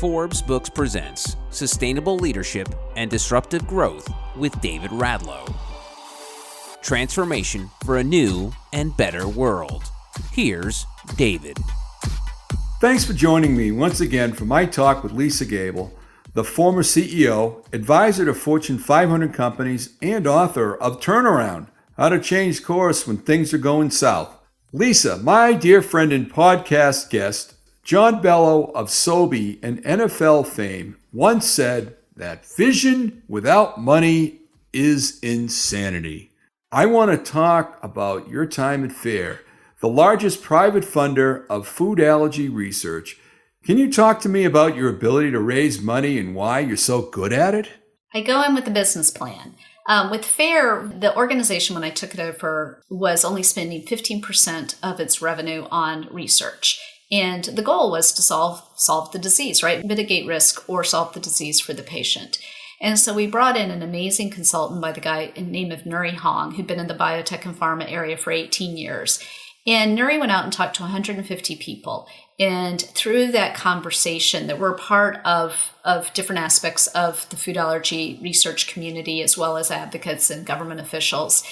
Forbes Books presents Sustainable Leadership and Disruptive Growth with David Radlow. Transformation for a new and better world. Here's David. Thanks for joining me once again for my talk with Lisa Gable, the former CEO, advisor to Fortune 500 companies, and author of Turnaround, How to Change Course When Things Are Going South. Lisa, my dear friend and podcast guest, John Bello of Sobe and NFL fame, once said that vision without money is insanity. I want to talk about your time at FAIR, the largest private funder of food allergy research. Can you talk to me about your ability to raise money and why you're so good at it? I go in with a business plan. With FAIR, the organization, when I took it over, was only spending 15% of its revenue on research. And the goal was to solve the disease, right? Mitigate risk or solve the disease for the patient. And so we brought in an amazing consultant by the guy named Nuri Hong, who'd been in the biotech and pharma area for 18 years. And Nuri went out and talked to 150 people. And through that conversation that were part of different aspects of the food allergy research community, as well as advocates and government officials,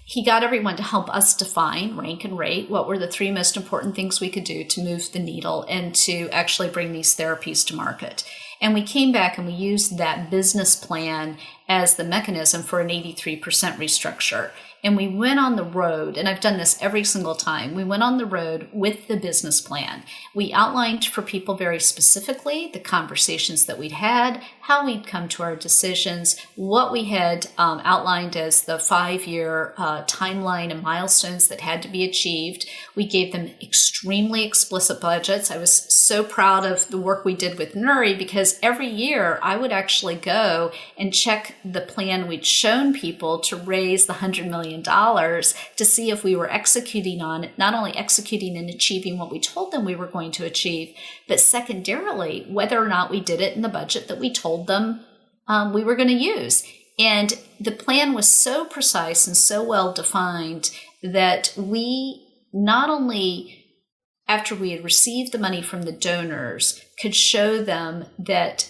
he got everyone to help us define, rank, and rate what were the three most important things we could do to move the needle and to actually bring these therapies to market. And we came back and we used that business plan as the mechanism for an 83% restructure. And we went on the road, and I've done this every single time. We went on the road with the business plan. We outlined for people very specifically the conversations that we'd had, how we'd come to our decisions, what we had outlined as the 5-year timeline and milestones that had to be achieved. We gave them extremely explicit budgets. I was so proud of the work we did with Nuri because every year I would actually go and check the plan we'd shown people to raise the $100 million to see if we were executing on it, not only executing and achieving what we told them we were going to achieve, but secondarily, whether or not we did it in the budget that we told them we were going to use. And the plan was so precise and so well defined that we not only, after we had received the money from the donors, could show them that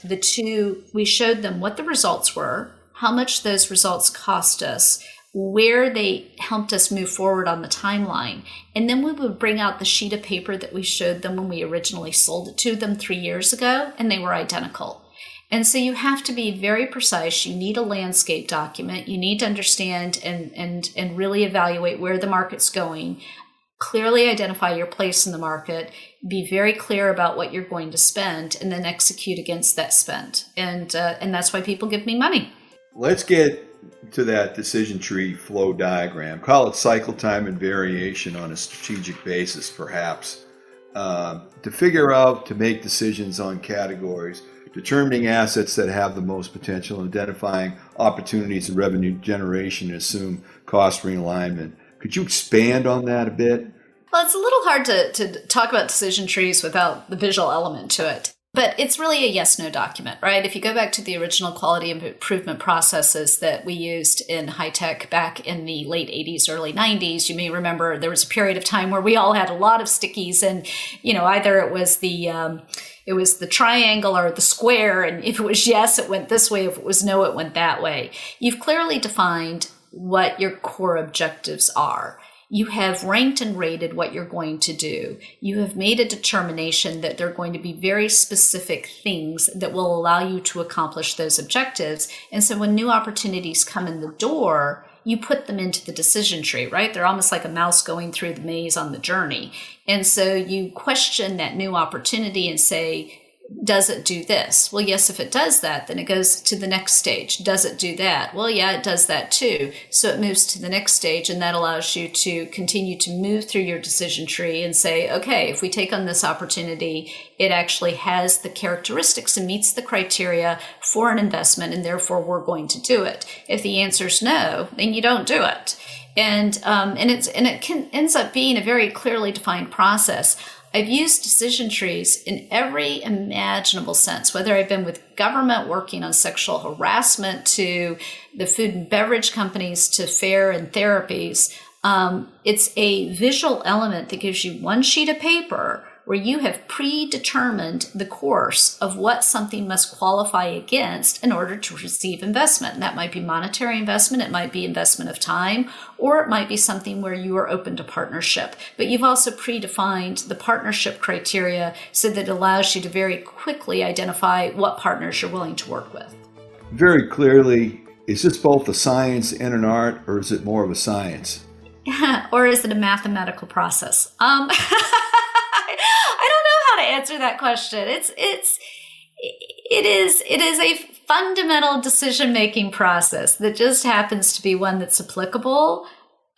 we showed them what the results were, how much those results cost us, where they helped us move forward on the timeline. And then we would bring out the sheet of paper that we showed them when we originally sold it to them 3 years ago, and they were identical. And so you have to be very precise. You need a landscape document. You need to understand and really evaluate where the market's going. Clearly identify your place in the market, be very clear about what you're going to spend, and then execute against that spend. And that's why people give me money. Let's get to that decision tree flow diagram. Call it cycle time and variation on a strategic basis, perhaps, to figure out, to make decisions on categories, determining assets that have the most potential, identifying opportunities and revenue generation, and assume cost realignment. Could you expand on that a bit? Well, it's a little hard to talk about decision trees without the visual element to it. But it's really a yes-no document, right? If you go back to the original quality improvement processes that we used in high tech back in the late 80s, early 90s, you may remember there was a period of time where we all had a lot of stickies, and either it was the triangle or the square, and if it was yes, it went this way. If it was no, it went that way. You've clearly defined what your core objectives are. You have ranked and rated what you're going to do. You have made a determination that there are going to be very specific things that will allow you to accomplish those objectives. And so when new opportunities come in the door, you put them into the decision tree, right? They're almost like a mouse going through the maze on the journey. And so you question that new opportunity and say, does it do this? Well, yes, if it does that, then it goes to the next stage. Does it do that? Well, yeah, it does that too. So it moves to the next stage, and that allows you to continue to move through your decision tree and say, okay, if we take on this opportunity, it actually has the characteristics and meets the criteria for an investment, and therefore we're going to do it. If the answer is no, then you don't do it. And it ends up being a very clearly defined process. I've used decision trees in every imaginable sense, whether I've been with government working on sexual harassment to the food and beverage companies to FAIR and therapies. It's a visual element that gives you one sheet of paper where you have predetermined the course of what something must qualify against in order to receive investment. And that might be monetary investment, it might be investment of time, or it might be something where you are open to partnership. But you've also predefined the partnership criteria so that it allows you to very quickly identify what partners you're willing to work with. Very clearly, is this both a science and an art, or is it more of a science? Or is it a mathematical process? I don't know how to answer that question. It is a fundamental decision-making process that just happens to be one that's applicable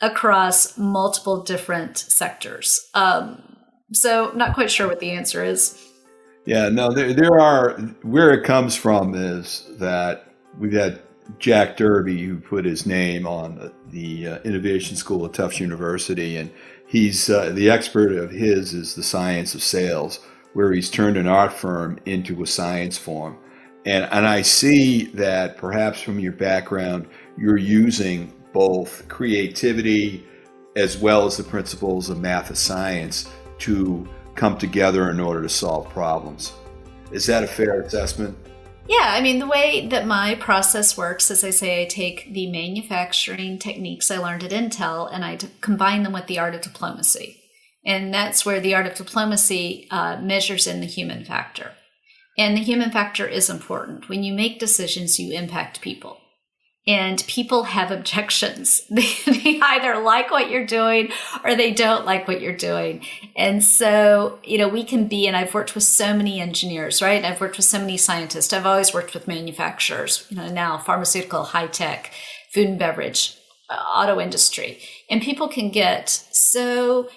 across multiple different sectors. So not quite sure what the answer is. Yeah, no, there are, where it comes from is that we've had Jack Derby, who put his name on the Innovation School at Tufts University, and he's the expert of his is the science of sales, where he's turned an art firm into a science form. And I see that perhaps from your background, you're using both creativity as well as the principles of math and science to come together in order to solve problems. Is that a fair assessment? Yeah, I mean, the way that my process works is I take the manufacturing techniques I learned at Intel and I combine them with the art of diplomacy. And that's where the art of diplomacy measures in the human factor. And the human factor is important. When you make decisions, you impact people. And people have objections. They either like what you're doing or they don't like what you're doing. And so, we can be, and I've worked with so many engineers, right? I've worked with so many scientists. I've always worked with manufacturers, now pharmaceutical, high tech, food and beverage, auto industry. And people can get so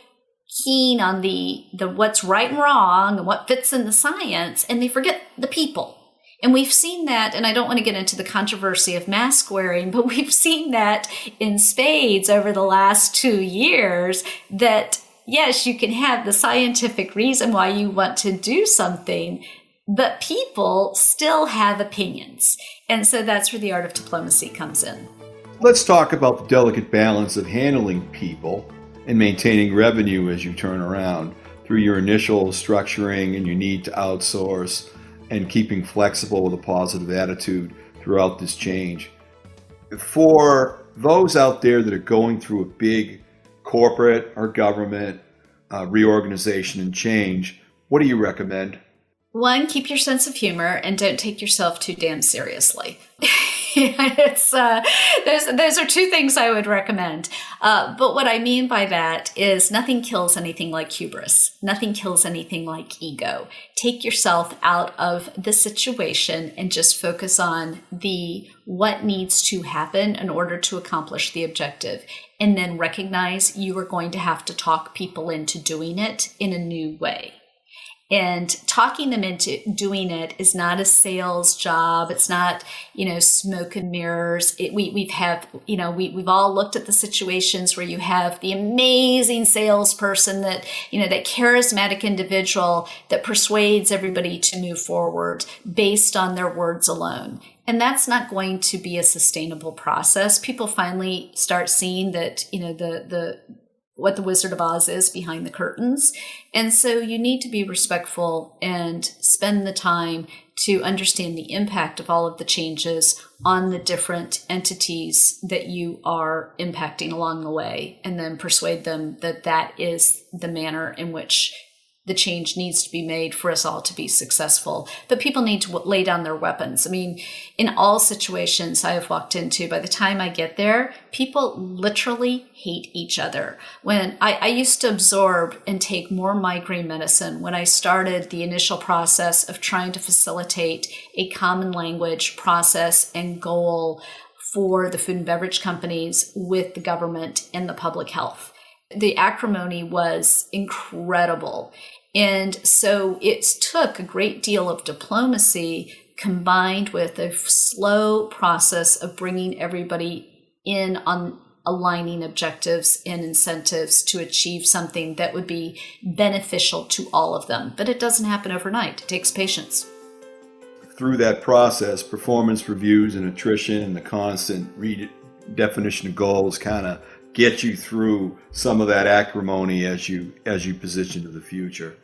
keen on the what's right and wrong and what fits in the science, and they forget the people. And we've seen that, and I don't want to get into the controversy of mask wearing, but we've seen that in spades over the last 2 years that, yes, you can have the scientific reason why you want to do something, but people still have opinions. And so that's where the art of diplomacy comes in. Let's talk about the delicate balance of handling people and maintaining revenue as you turn around through your initial structuring and your need to outsource, and keeping flexible with a positive attitude throughout this change. For those out there that are going through a big corporate or government reorganization and change, what do you recommend? 1, keep your sense of humor and don't take yourself too damn seriously. Those are 2 things I would recommend. But what I mean by that is nothing kills anything like hubris. Nothing kills anything like ego. Take yourself out of the situation and just focus on what needs to happen in order to accomplish the objective. And then recognize you are going to have to talk people into doing it in a new way. And talking them into doing it is not a sales job. It's not, smoke and mirrors. We've all looked at the situations where you have the amazing salesperson that charismatic individual that persuades everybody to move forward based on their words alone. And that's not going to be a sustainable process. People finally start seeing that, what the Wizard of Oz is behind the curtains. And so you need to be respectful and spend the time to understand the impact of all of the changes on the different entities that you are impacting along the way, and then persuade them that that is the manner in which the change needs to be made for us all to be successful. But people need to lay down their weapons. I mean, in all situations I have walked into, by the time I get there, people literally hate each other. When I used to absorb and take more migraine medicine when I started the initial process of trying to facilitate a common language process and goal for the food and beverage companies with the government and the public health. The acrimony was incredible. And so it took a great deal of diplomacy combined with a slow process of bringing everybody in on aligning objectives and incentives to achieve something that would be beneficial to all of them. But it doesn't happen overnight. It takes patience. Through that process, performance reviews and attrition and the constant redefinition of goals kind of get you through some of that acrimony as you position to the future.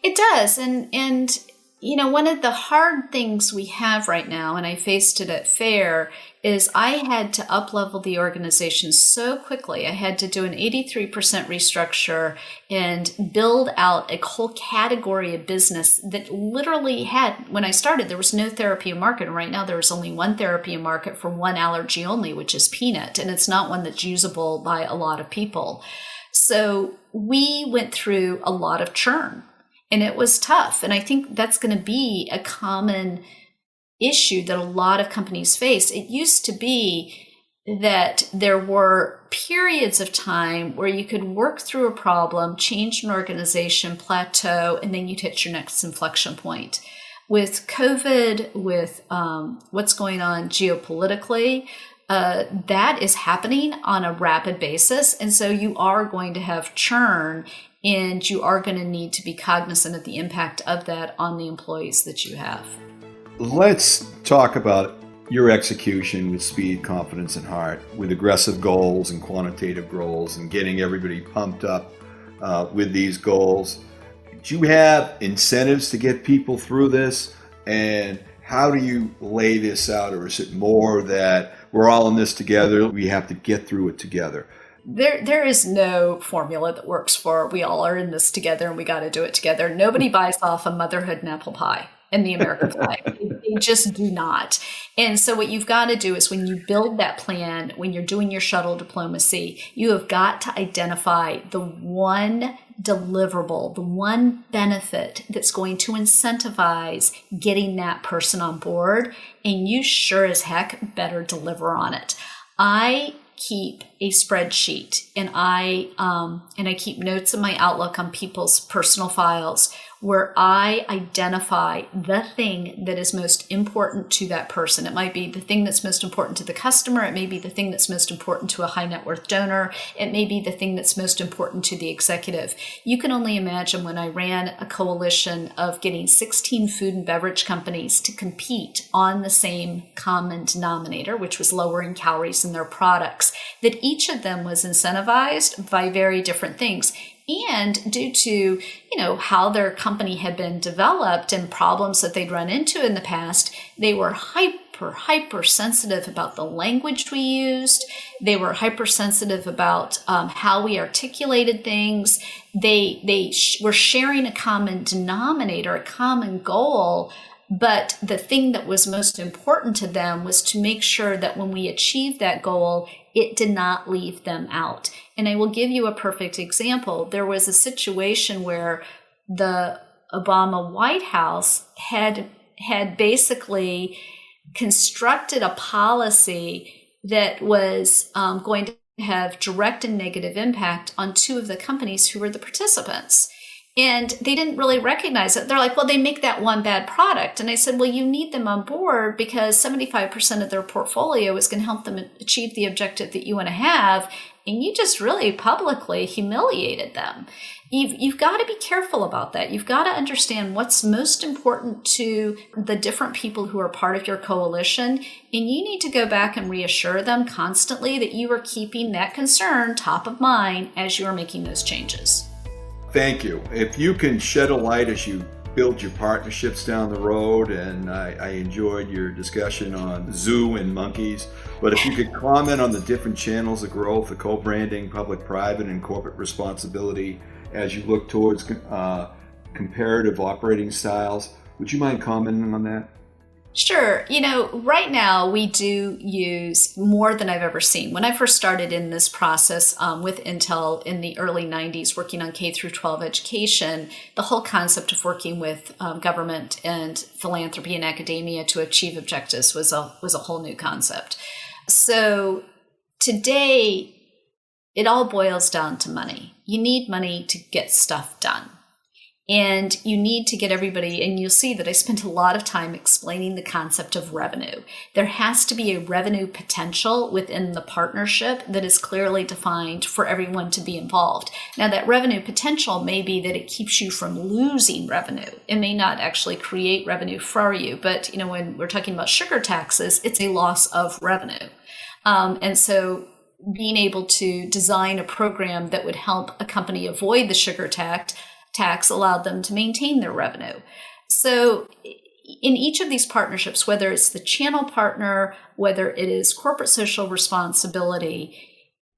It does. And one of the hard things we have right now, and I faced it at FAIR, is I had to up-level the organization so quickly. I had to do an 83% restructure and build out a whole category of business that literally had, when I started, there was no therapy market. And right now there is only one therapy market for one allergy only, which is peanut. And it's not one that's usable by a lot of people. So we went through a lot of churn. And it was tough. And I think that's going to be a common issue that a lot of companies face. It used to be that there were periods of time where you could work through a problem, change an organization, plateau, and then you'd hit your next inflection point. With COVID, with what's going on geopolitically, that is happening on a rapid basis. And so you are going to have churn, and you are going to need to be cognizant of the impact of that on the employees that you have. Let's talk about your execution with speed, confidence, and heart, with aggressive goals and quantitative goals and getting everybody pumped up with these goals. Do you have incentives to get people through this? And how do you lay this out? Or is it more that we're all in this together, we have to get through it together? There is no formula that works for we all are in this together and we got to do it together. Nobody buys off a motherhood and apple pie and the American flag. They just do not. And so what you've got to do is when you build that plan, when you're doing your shuttle diplomacy, you have got to identify the one deliverable, the one benefit that's going to incentivize getting that person on board. And you sure as heck better deliver on it. I keep a spreadsheet and I keep notes in my Outlook on people's personal files where I identify the thing that is most important to that person. It might be the thing that's most important to the customer. It may be the thing that's most important to a high net worth donor. It may be the thing that's most important to the executive. You can only imagine when I ran a coalition of getting 16 food and beverage companies to compete on the same common denominator, which was lowering calories in their products, that each of them was incentivized by very different things. And due to, how their company had been developed and problems that they'd run into in the past, they were hyper sensitive about the language we used. They were hypersensitive about how we articulated things. They were sharing a common denominator, a common goal. But the thing that was most important to them was to make sure that when we achieved that goal, it did not leave them out. And I will give you a perfect example. There was a situation where the Obama White House had basically constructed a policy that was going to have direct and negative impact on two of the companies who were the participants. And they didn't really recognize it. They're like, well, they make that one bad product. And I said, well, you need them on board because 75% of their portfolio is going to help them achieve the objective that you want to have. And you just really publicly humiliated them. You've got to be careful about that. You've got to understand what's most important to the different people who are part of your coalition. And you need to go back and reassure them constantly that you are keeping that concern top of mind as you are making those changes. Thank you. If you can shed a light as you build your partnerships down the road, and I enjoyed your discussion on zoo and monkeys, but if you could comment on the different channels of growth, the co-branding, public-private, and corporate responsibility as you look towards comparative operating styles, would you mind commenting on that? Sure. Right now we do use more than I've ever seen. When I first started in this process with Intel in the early 90s, working on K through 12 education, the whole concept of working with government and philanthropy and academia to achieve objectives was a whole new concept. So today, it all boils down to money. You need money to get stuff done. And you need to get everybody, and you'll see that I spent a lot of time explaining the concept of revenue. There has to be a revenue potential within the partnership that is clearly defined for everyone to be involved. Now, that revenue potential may be that it keeps you from losing revenue. It may not actually create revenue for you, but when we're talking about sugar taxes, it's a loss of revenue. And so being able to design a program that would help a company avoid the sugar tax tax allowed them to maintain their revenue. So in each of these partnerships, whether it's the channel partner, whether it is corporate social responsibility,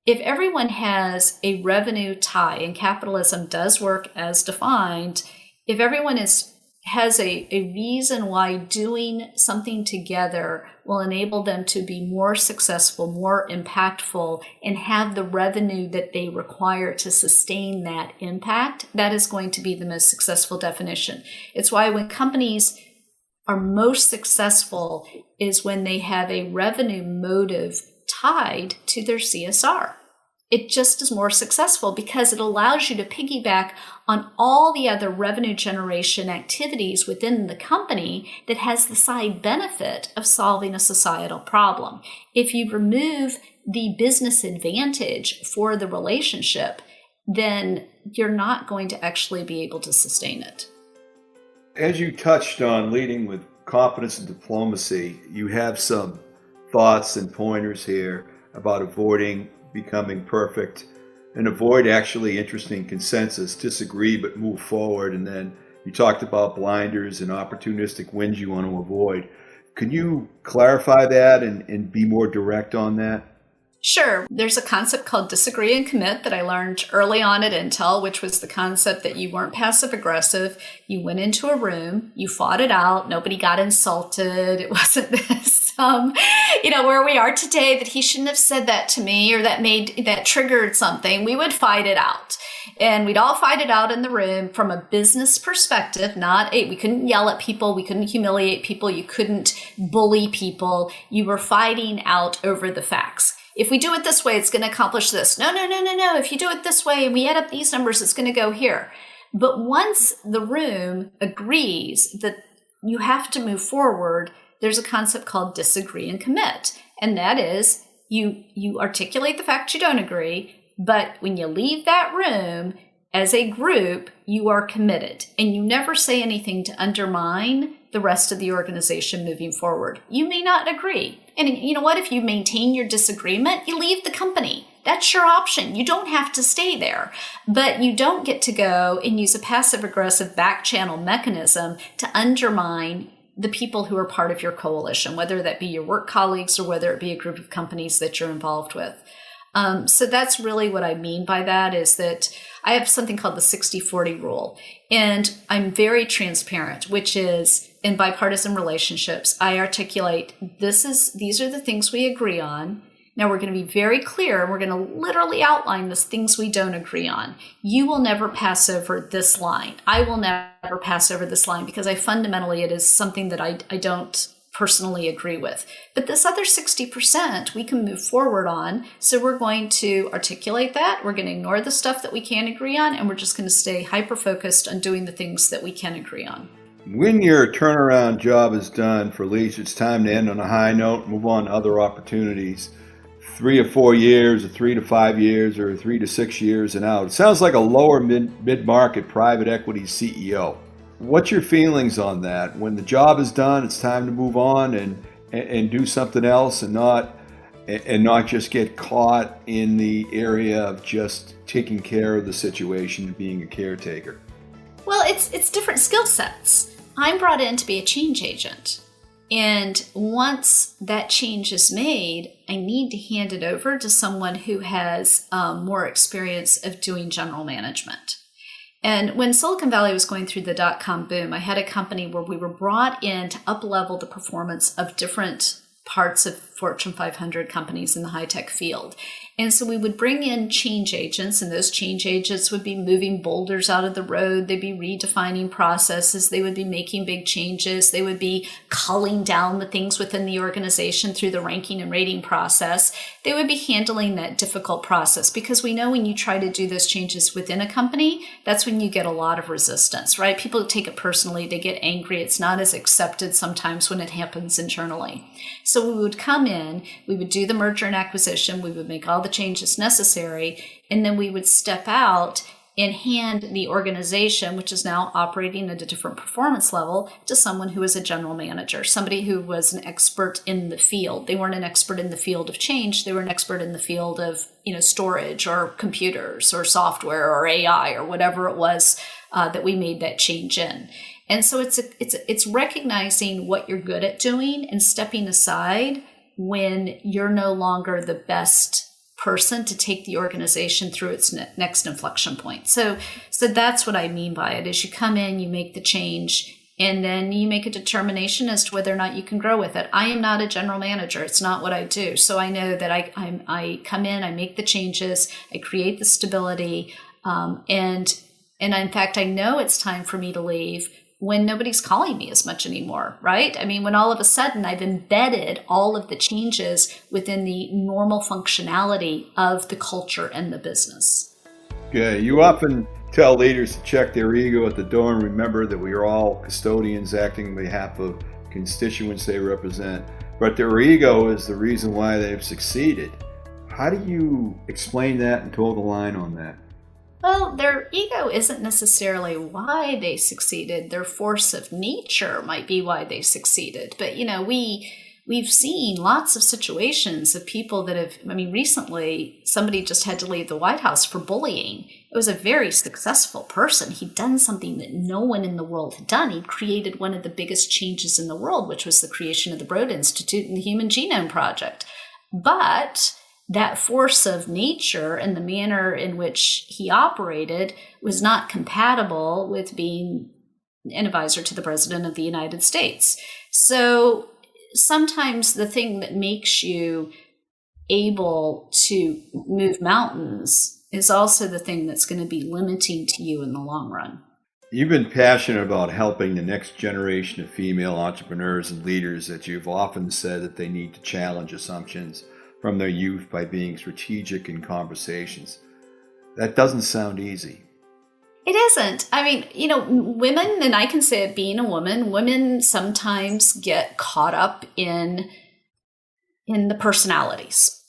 if everyone has a revenue tie, and capitalism does work as defined, if everyone has a reason why doing something together will enable them to be more successful, more impactful, and have the revenue that they require to sustain that impact, that is going to be the most successful definition. It's why when companies are most successful is when they have a revenue motive tied to their CSR. It just is more successful because it allows you to piggyback on all the other revenue generation activities within the company that has the side benefit of solving a societal problem. If you remove the business advantage for the relationship, then you're not going to actually be able to sustain it. As you touched on leading with confidence and diplomacy, you have some thoughts and pointers here about avoiding becoming perfect and avoid actually interesting consensus, disagree but move forward. And then you talked about blinders and opportunistic wins you want to avoid. Can you clarify that and be more direct on that? Sure. There's a concept called disagree and commit that I learned early on at Intel, which was the concept that you weren't passive aggressive. You went into a room, you fought it out. Nobody got insulted. It wasn't this, where we are today that he shouldn't have said that to me or that triggered something. We would fight it out. And we'd all fight it out in the room from a business perspective, we couldn't yell at people. We couldn't humiliate people. You couldn't bully people. You were fighting out over the facts. If we do it this way, it's going to accomplish this. No. If you do it this way and we add up these numbers, it's going to go here. But once the room agrees that you have to move forward, there's a concept called disagree and commit. And that is you articulate the fact you don't agree, but when you leave that room as a group, you are committed. And you never say anything to undermine the rest of the organization moving forward. You may not agree. And you know what? If you maintain your disagreement, you leave the company. That's your option. You don't have to stay there. But you don't get to go and use a passive-aggressive back channel mechanism to undermine the people who are part of your coalition, whether that be your work colleagues or whether it be a group of companies that you're involved with. So that's really what I mean by that, is that I have something called the 60-40 rule. And I'm very transparent, which is in bipartisan relationships, I articulate these are the things we agree on. Now we're going to be very clear, and we're going to literally outline the things we don't agree on. You will never pass over this line. I will never pass over this line because it is something that I don't personally agree with. But this other 60% we can move forward on. So we're going to articulate that. We're going to ignore the stuff that we can't agree on, and we're just going to stay hyper-focused on doing the things that we can agree on. When your turnaround job is done for Lisa, it's time to end on a high note, move on to other opportunities. 3 or 4 years, or 3 to 5 years, or 3 to 6 years and out. It sounds like a lower mid-market private equity CEO. What's your feelings on that? When the job is done, it's time to move on and do something else and not just get caught in the area of just taking care of the situation and being a caretaker. Well, it's different skill sets. I'm brought in to be a change agent. And once that change is made, I need to hand it over to someone who has more experience of doing general management. And when Silicon Valley was going through the dot-com boom, I had a company where we were brought in to up-level the performance of different parts of Fortune 500 companies in the high-tech field. And so we would bring in change agents, and those change agents would be moving boulders out of the road. They'd be redefining processes. They would be making big changes. They would be culling down the things within the organization through the ranking and rating process. They would be handling that difficult process, because we know when you try to do those changes within a company, that's when you get a lot of resistance, right? People take it personally. They get angry. It's not as accepted sometimes when it happens internally. So we would come in, we would do the merger and acquisition, we would make all the changes necessary, and then we would step out and hand the organization, which is now operating at a different performance level, to someone who is a general manager, somebody who was an expert in the field. They weren't an expert in the field of change. They were an expert in the field of, storage or computers or software or AI or whatever it was that we made that change in. And so it's recognizing what you're good at doing and stepping aside when you're no longer the best person to take the organization through its next inflection point. So that's what I mean by it, is you come in, you make the change, and then you make a determination as to whether or not you can grow with it. I am not a general manager. It's not what I do. So I know that I come in, I make the changes, I create the stability, and in fact, I know it's time for me to leave when nobody's calling me as much anymore, right? I mean, when all of a sudden I've embedded all of the changes within the normal functionality of the culture and the business. Good. You often tell leaders to check their ego at the door and remember that we are all custodians acting on behalf of constituents they represent, but their ego is the reason why they've succeeded. How do you explain that and toe the line on that? Well, their ego isn't necessarily why they succeeded. Their force of nature might be why they succeeded. But, we've seen lots of situations of people that have, recently somebody just had to leave the White House for bullying. It was a very successful person. He'd done something that no one in the world had done. He'd created one of the biggest changes in the world, which was the creation of the Broad Institute and the Human Genome Project. But that force of nature and the manner in which he operated was not compatible with being an advisor to the President of the United States. So sometimes the thing that makes you able to move mountains is also the thing that's going to be limiting to you in the long run. You've been passionate about helping the next generation of female entrepreneurs and leaders that you've often said that they need to challenge assumptions from their youth by being strategic in conversations. That doesn't sound easy. It isn't. Women, and I can say it being a woman, women sometimes get caught up in the personalities.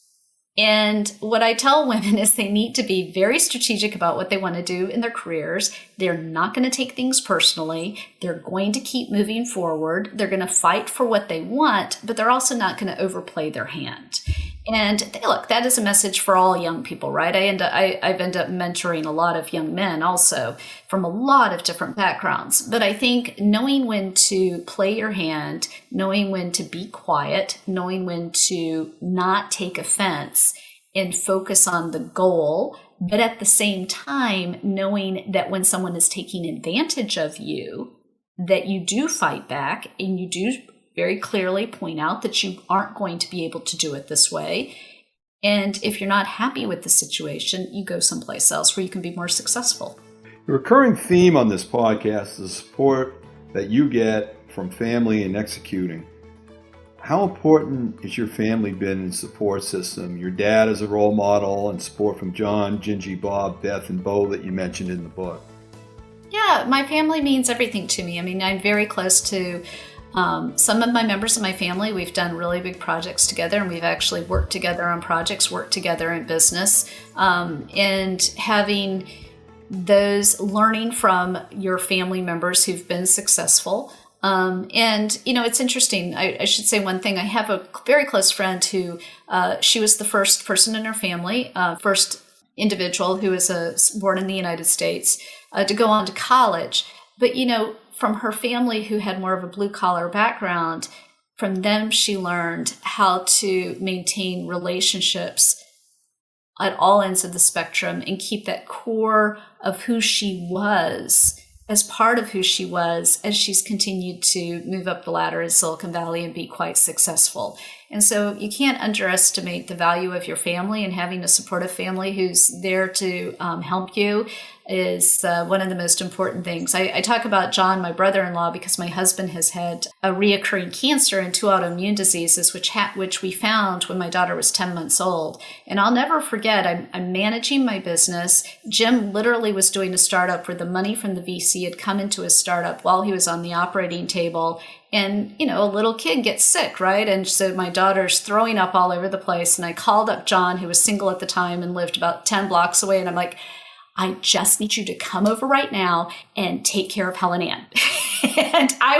And what I tell women is they need to be very strategic about what they want to do in their careers. They're not going to take things personally. They're going to keep moving forward. They're going to fight for what they want, but they're also not going to overplay their hand. And look, that is a message for all young people, right? I've ended up mentoring a lot of young men also from a lot of different backgrounds. But I think knowing when to play your hand, knowing when to be quiet, knowing when to not take offense and focus on the goal, but at the same time, knowing that when someone is taking advantage of you, that you do fight back and you do very clearly point out that you aren't going to be able to do it this way. And if you're not happy with the situation, you go someplace else where you can be more successful. The recurring theme on this podcast is the support that you get from family in executing. How important has your family been in support system? Your dad as a role model and support from John, Gingy, Bob, Beth, and Bo that you mentioned in the book. Yeah, my family means everything to me. I'm very close to some of my members of my family. We've done really big projects together, and we've actually worked together on projects, worked together in business, and having those learning from your family members who've been successful. It's interesting. I should say one thing. I have a very close friend who, she was the first person in her family, first individual who was born in the United States, to go on to college. But, from her family who had more of a blue-collar background, from them she learned how to maintain relationships at all ends of the spectrum and keep that core of who she was as part of who she was as she's continued to move up the ladder in Silicon Valley and be quite successful. And so you can't underestimate the value of your family, and having a supportive family who's there to help you is one of the most important things. I talk about John, my brother-in-law, because my husband has had a reoccurring cancer and 2 autoimmune diseases, which we found when my daughter was 10 months old. And I'll never forget, I'm managing my business. Jim literally was doing a startup where the money from the VC had come into his startup while he was on the operating table. And, a little kid gets sick, right? And so my daughter's throwing up all over the place. And I called up John, who was single at the time and lived about 10 blocks away. And I'm like, I just need you to come over right now and take care of Helen Ann. And I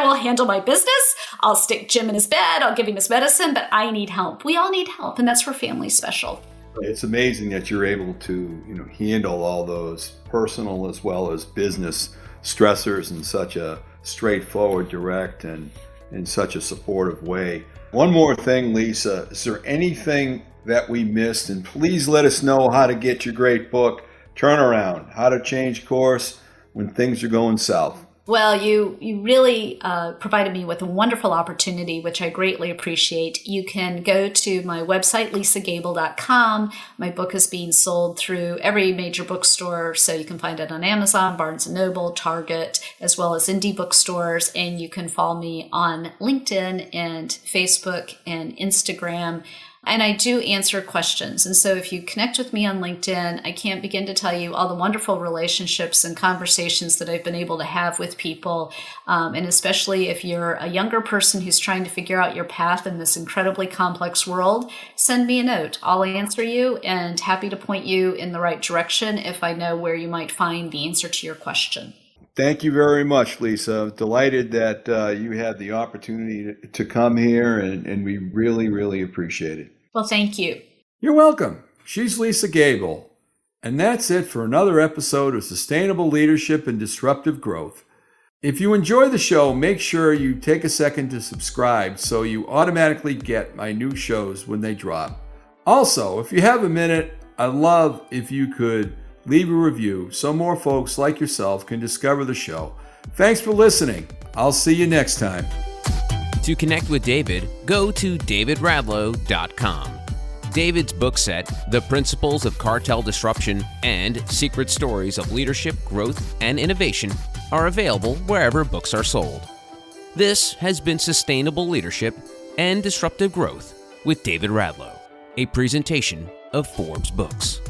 will handle my business. I'll stick Jim in his bed. I'll give him his medicine, but I need help. We all need help. And that's where family's special. It's amazing that you're able to, handle all those personal as well as business stressors in such a straightforward, direct, and in such a supportive way. One more thing, Lisa, is there anything that we missed? And please let us know how to get your great book, Turnaround, How to Change Course When Things Are Going South. Well, you really provided me with a wonderful opportunity, which I greatly appreciate. You can go to my website, lisagable.com. My book is being sold through every major bookstore, so you can find it on Amazon, Barnes & Noble, Target, as well as indie bookstores. And you can follow me on LinkedIn and Facebook and Instagram. And I do answer questions. And so if you connect with me on LinkedIn, I can't begin to tell you all the wonderful relationships and conversations that I've been able to have with people. And especially if you're a younger person who's trying to figure out your path in this incredibly complex world, send me a note. I'll answer you and happy to point you in the right direction if I know where you might find the answer to your question. Thank you very much, Lisa. Delighted that you had the opportunity to come here, and we really, really appreciate it. Well, thank you. You're welcome. She's Lisa Gable. And that's it for another episode of Sustainable Leadership and Disruptive Growth. If you enjoy the show, make sure you take a second to subscribe so you automatically get my new shows when they drop. Also, if you have a minute, I'd love if you could leave a review so more folks like yourself can discover the show. Thanks for listening. I'll see you next time. To connect with David, go to davidradlow.com. David's book set, The Principles of Cartel Disruption and Secret Stories of Leadership, Growth, and Innovation, are available wherever books are sold. This has been Sustainable Leadership and Disruptive Growth with David Radlow, a presentation of Forbes Books.